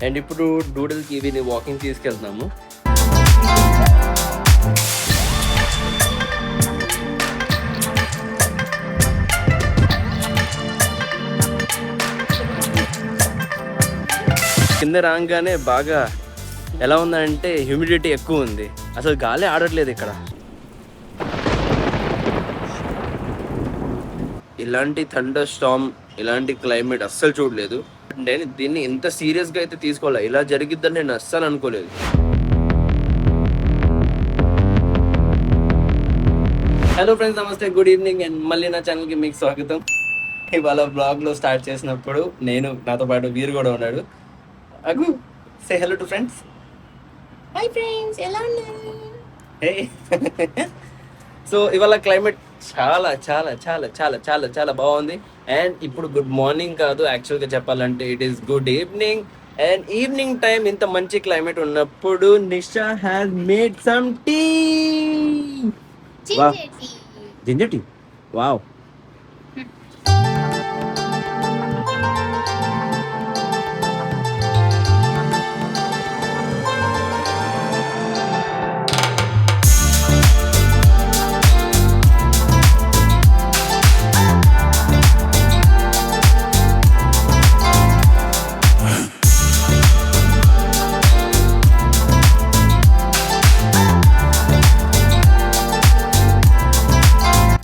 And ఇప్పుడు డూడల్కి ఇవి వాకింగ్ తీసుకెళ్తున్నాము. కింద రాగానే బాగా ఎలా ఉందంటే హ్యూమిడిటీ ఎక్కువ ఉంది, అసలు గాలి ఆడట్లేదు ఇక్కడ. ఇలాంటి థండర్ స్టార్మ్, ఇలాంటి క్లైమేట్ అస్సలు చూడలేదు. నేను దీన్ని ఇంత సీరియస్గా అయితే తీసుకోవాలి, ఇలా జరిగిద్దని నేను అస్సలు అనుకోలేదు. హలో ఫ్రెండ్స్, నమస్తే, గుడ్ ఈవినింగ్ అండ్ మళ్ళీ నా ఛానల్కి మీకు స్వాగతం. ఇవాళ బ్లాగ్లో స్టార్ట్ చేసినప్పుడు నాతో పాటు వీరు కూడా ఉన్నాడు. అగు సే hello to friends. Hi friends, ఎలా ఉన్నారు? హే సో ఇవాళ క్లైమేట్ చాలా చాలా చాలా చాలా చాలా చాలా బాగుంది. అండ్ ఇప్పుడు గుడ్ మార్నింగ్ కాదు, యాక్చువల్గా చెప్పాలంటే it is good evening. And evening time ఇంత మంచి క్లైమేట్ ఉన్నప్పుడు Nisha has made some tea. Ginger tea, wow.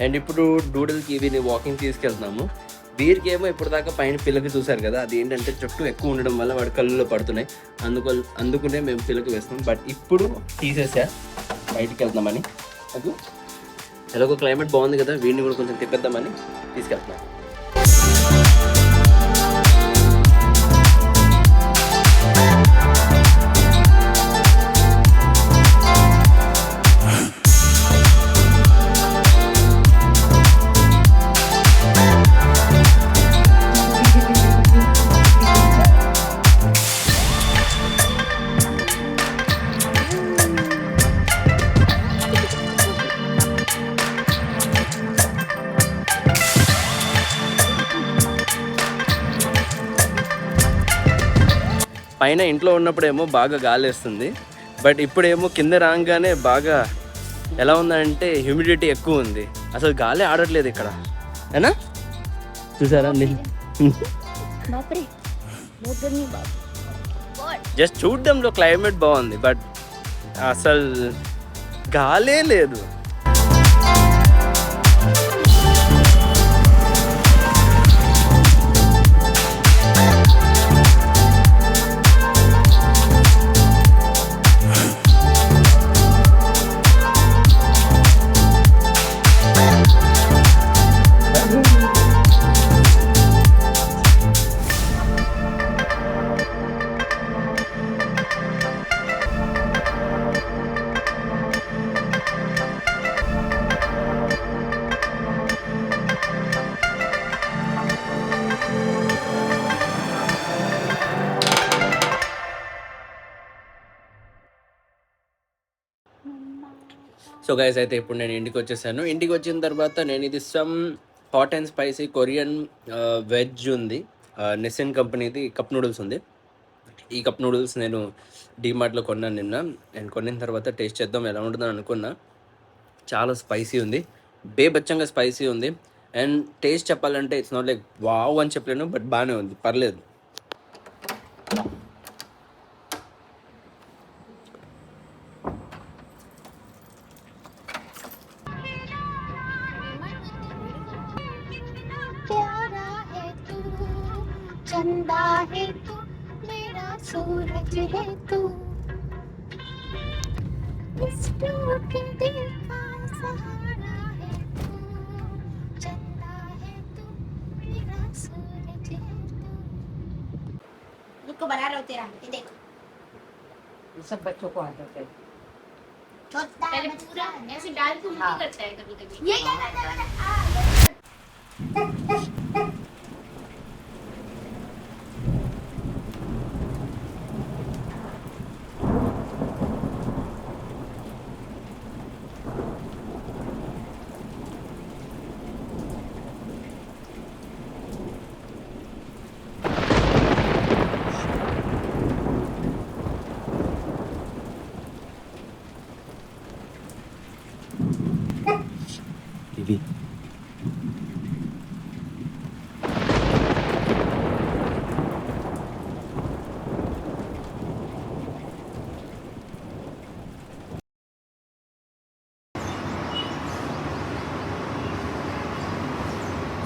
And ఇప్పుడు డూడల్కి ఇవి వాకింగ్ తీసుకెళ్తున్నాము. వీరికి ఏమో ఇప్పుడు దాకా పైన పిల్లకి చూసారు కదా, అది ఏంటంటే చుట్టూ ఎక్కువ ఉండడం వల్ల వాడి కళ్ళులో పడుతున్నాయి, అందుకునే మేము పిల్లకి వేస్తున్నాం. బట్ ఇప్పుడు తీసేసా బయటికి వెళ్దామని. అది ఎలాగో క్లైమేట్ బాగుంది కదా, వీడిని కూడా కొంచెం తిప్పేద్దామని తీసుకెళ్తున్నాం. పైన ఇంట్లో ఉన్నప్పుడేమో బాగా గాలి వేస్తుంది, బట్ ఇప్పుడేమో కింద రాగానే బాగా ఎలా ఉందంటే హ్యూమిడిటీ ఎక్కువ ఉంది, అసలు గాలి ఆడట్లేదు ఇక్కడ. ఏనా చూసారా? జస్ట్ చూడడంలో క్లైమేట్ బాగుంది, బట్ అసలు గాలే లేదు. సో గైస్, అయితే ఇప్పుడు నేను ఇంటికి వచ్చేసాను. ఇంటికి వచ్చిన తర్వాత నేను ఇది some hot and spicy Korean veg ఉంది, నెసిన్ కంపెనీది కప్ నూడిల్స్ ఉంది. ఈ కప్ నూడిల్స్ నేను డీమార్ట్లో కొన్నాను నిన్న. నేను కొన్న తర్వాత టేస్ట్ చేద్దాం ఎలా ఉంటుందని అనుకున్నా. చాలా స్పైసీ ఉంది, బేబచ్చంగా స్పైసీ ఉంది. అండ్ టేస్ట్ చెప్పాలంటే ఇట్స్ నాట్ లైక్ వావ్ అని చెప్పలేను, బట్ బాగానే ఉంది, పర్లేదు. चंदा है तू, मेरा सूरज है तू, इस टूटे दिल का सहारा है तू, चंदा है तू, मेरा सूरज है तू. रुको, बना रहा हूँ तेरा, ये देखो. ये सब बच्चों को आदत है. पहले पूरा ऐसे डाल के उल्टी करता है कभी कभी. ये क्या करता है?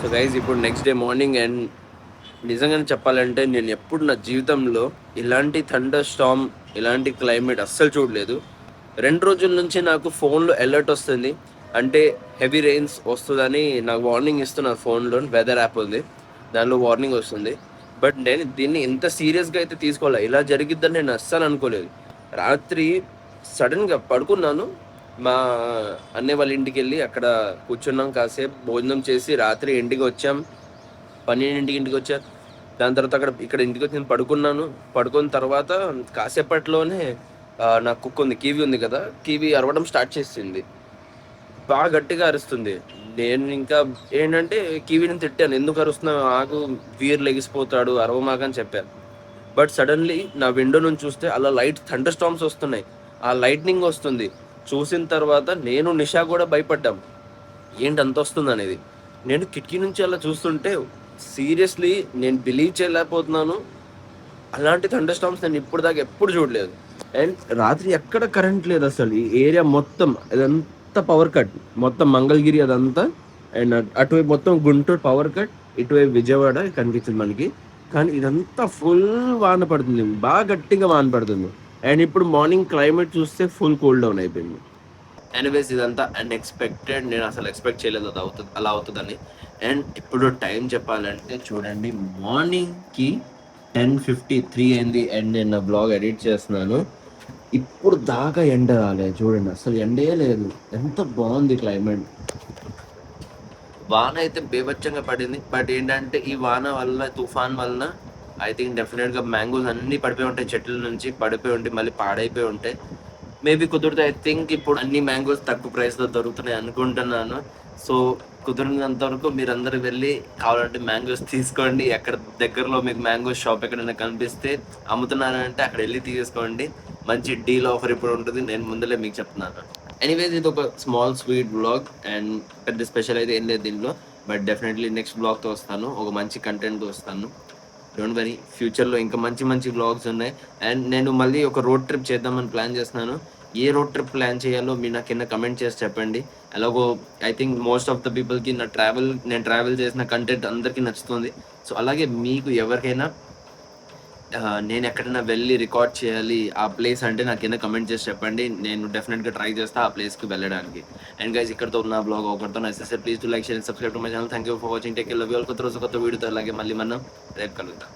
సో గైజ్ ఇప్పుడు నెక్స్ట్ డే మార్నింగ్ అండ్ నిజంగానే చెప్పాలంటే నేను ఎప్పుడు నా జీవితంలో ఇలాంటి థండర్ స్టార్మ్ ఇలాంటి క్లైమేట్ అస్సలు చూడలేదు. 2 రోజుల నుంచి నాకు ఫోన్లో అలర్ట్ వస్తుంది, అంటే హెవీ రెయిన్స్ వస్తుందని నాకు వార్నింగ్ ఇస్తున్నారు. ఫోన్లో వెదర్ యాప్ ఉంది, దానిలో వార్నింగ్ వస్తుంది. బట్ నేను దీన్ని ఇంత సీరియస్గా అయితే తీసుకోవాలి, ఇలా జరిగిద్దని నేను అస్సలు అనుకోలేదు. రాత్రి సడన్గా పడుకున్నాను, మా అన్నయ్య వాళ్ళ ఇంటికి వెళ్ళి అక్కడ కూర్చున్నాం, కాసేపు భోజనం చేసి రాత్రి ఇంటికి వచ్చాం. 12 ఇంటికి వచ్చాను. దాని తర్వాత ఇక్కడ ఇంటికి వచ్చి నేను పడుకున్నాను. పడుకున్న తర్వాత కాసేపట్లోనే నా కుక్క ఉంది, కివి ఉంది కదా, కివి అరవడం స్టార్ట్ చేసింది, బాగా గట్టిగా అరుస్తుంది. నేను ఇంకా ఏంటంటే కివిని తిట్టాను, ఎందుకు అరుస్తున్నావు, ఆకు వీరు లెగిసిపోతాడు, అరవమాకని చెప్పాను. బట్ సడన్లీ నా విండో నుంచి చూస్తే అలా లైట్ థండర్ స్టార్మ్స్ వస్తున్నాయి, ఆ లైట్నింగ్ వస్తుంది. చూసిన తర్వాత నేను నిషా కూడా భయపడ్డాం, ఏంటి అంత వస్తుంది అనేది. నేను కిటికీ నుంచి అలా చూస్తుంటే సీరియస్లీ నేను బిలీవ్ చేయలేకపోతున్నాను. అలాంటి థండర్ స్టార్మ్స్ నేను ఇప్పుడు దాకా ఎప్పుడు చూడలేదు. అండ్ రాత్రి ఎక్కడ కరెంట్ లేదు అసలు, ఈ ఏరియా మొత్తం ఇదంతా పవర్ కట్, మొత్తం మంగళగిరి అదంతా. అండ్ అటువైపు మొత్తం గుంటూరు పవర్ కట్, ఇటువైపు విజయవాడ కనిపించింది మనకి. కానీ ఇదంతా ఫుల్ వాన పడుతుంది, బాగా గట్టిగా వాన పడుతుంది. అండ్ ఇప్పుడు మార్నింగ్ క్లైమేట్ చూస్తే ఫుల్ కూల్ డౌన్ అయిపోయింది. ఎనీవేస్ ఇదంతా అన్ఎక్స్పెక్టెడ్, నేను అసలు ఎక్స్పెక్ట్ చేయలేదు అది అవుతుంది అలా అవుతుందని. అండ్ ఇప్పుడు టైం చెప్పాలంటే చూడండి, మార్నింగ్కి 10:53 అయింది. అండ్ నేను నా బ్లాగ్ ఎడిట్ చేస్తున్నాను, ఇప్పుడు దాకా ఎండ రాలేదు చూడండి, అసలు ఎండే లేదు. ఎంత బాగుంది క్లైమేట్. వాన అయితే బేభత్సంగా పడింది. బట్ ఏంటంటే ఈ వాన వల్ల, తుఫాన్ వలన ఐ థింక్ డెఫినెట్గా మ్యాంగోస్ అన్నీ పడిపోయి ఉంటాయి, చెట్ల నుంచి పడిపోయి ఉంటాయి, మళ్ళీ పాడైపోయి ఉంటాయి. మేబీ కుదిరితే ఐ థింక్ ఇప్పుడు అన్ని మ్యాంగోస్ తక్కువ ప్రైస్లో దొరుకుతున్నాయి అనుకుంటున్నాను. సో కుదిరినంత వరకు మీరందరూ వెళ్ళి కావాలంటే మ్యాంగోస్ తీసుకోండి. ఎక్కడ దగ్గరలో మీకు మ్యాంగో షాప్ ఎక్కడైనా కనిపిస్తే అమ్ముతున్నారంటే అక్కడ వెళ్ళి తీసుకోండి, మంచి డీల్ ఆఫర్ ఇప్పుడు ఉంటుంది, నేను ముందులే మీకు చెప్తున్నాను. ఎనీవేస్ ఇది ఒక స్మాల్ స్వీట్ బ్లాగ్, అండ్ పెద్ద స్పెషల్ అయితే ఏం లేదు దీనిలో. బట్ డెఫినెట్లీ నెక్స్ట్ బ్లాగ్తో వస్తాను, ఒక మంచి కంటెంట్తో వస్తాను. డోంట్ వరీ, ఫ్యూచర్లో ఇంకా మంచి మంచి బ్లాగ్స్ ఉన్నాయి. అండ్ నేను మళ్ళీ ఒక రోడ్ ట్రిప్ చేద్దామని ప్లాన్ చేస్తున్నాను. ఏ రోడ్ ట్రిప్ ప్లాన్ చేయాలో మీరు నాకు కింద కమెంట్ చేసి చెప్పండి. అలాగో I think most of the పీపుల్కి నేను ట్రావెల్ చేసిన కంటెంట్ అందరికీ నచ్చుతుంది. సో అలాగే మీకు ఎవరికైనా నేను ఎక్కడైనా వెళ్ళి రికార్డ్ చేయాలి ఆ ప్లేస్ అంటే నాకు కింద కమెంట్ చేసి చెప్పండి, నేను డెఫినెట్గా ట్రై చేస్తాను ఆ ప్లేస్కి వెళ్ళడానికి. అండ్ గైస్ ఇక్కడతో ఉన్న బ్లాగ్ ఒకరితో నచ్చితే please to like, share, subscribe to my channel. Thank you for watching, take care, love you all. కొత్త రోజు కొత్త వీడియోతో అలాగే మళ్ళీ మనం రేపు కలుగుతాం.